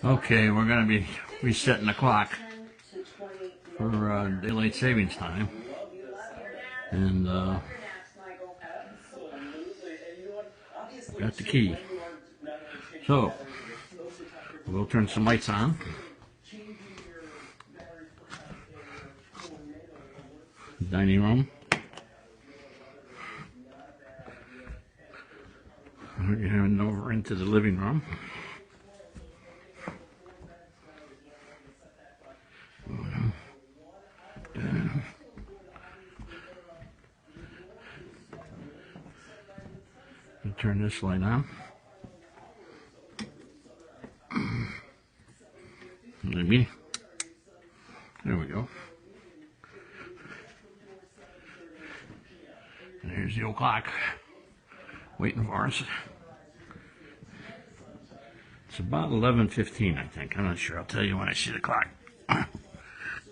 Okay, we're going to be resetting the clock for daylight savings time, and got the key. So we'll turn some lights on. Dining room. We're heading over into the living room. Turn this light on. Maybe. There we go. And here's the old clock waiting for us. It's about 11:15, I think. I'm not sure. I'll tell you when I see the clock. Got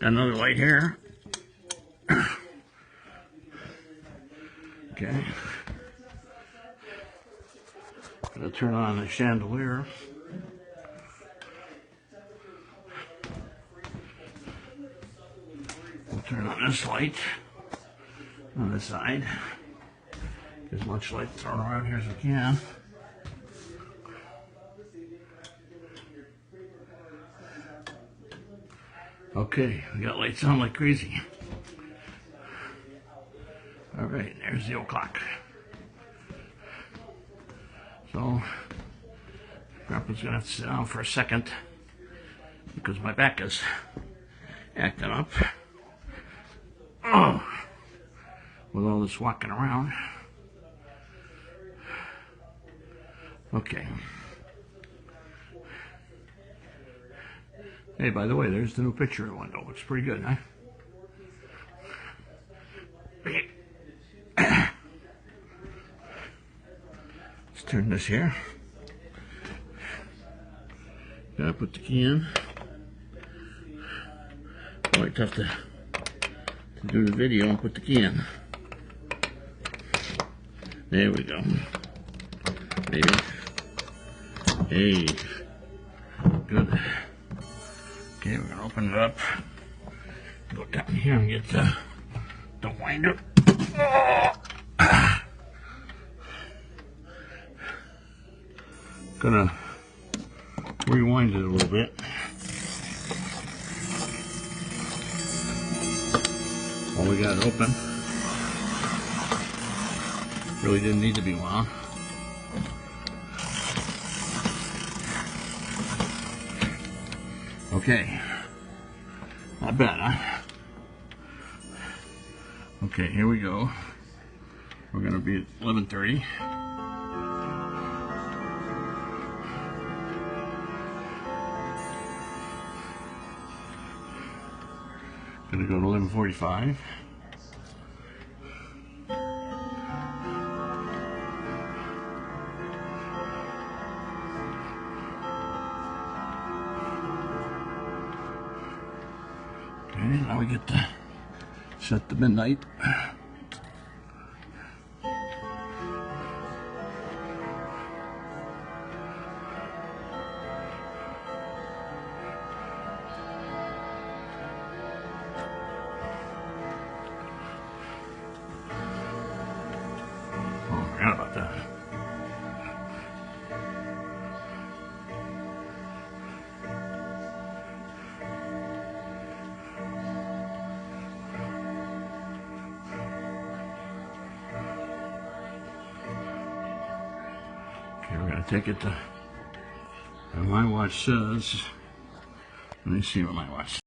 another light here. Okay. Gonna turn on the chandelier. We'll turn on this light on the side. Get as much light thrown around here as we can. Okay, we got lights on like crazy. All right, there's the old clock. So, Grandpa's gonna have to sit down for a second because my back is acting up. Oh, with all this walking around. Okay. Hey, by the way, there's the new picture in the window. Looks pretty good, huh? Let's turn this here. Gotta put the key in. Quite tough to do the video and put the key in. There we go. Maybe. Hey. Good. Okay, we're gonna open it up. Go down here and get the winder. Gonna rewind it a little bit. While we got it open. Really didn't need to be wound. Okay. Not bad, huh? Okay, here we go. We're gonna be at 11:30. Gonna go to 11:45. Okay, now we get to set the midnight. Oh, I forgot about that. Okay, we're gonna take it to, and my watch says, let me see what my watch says.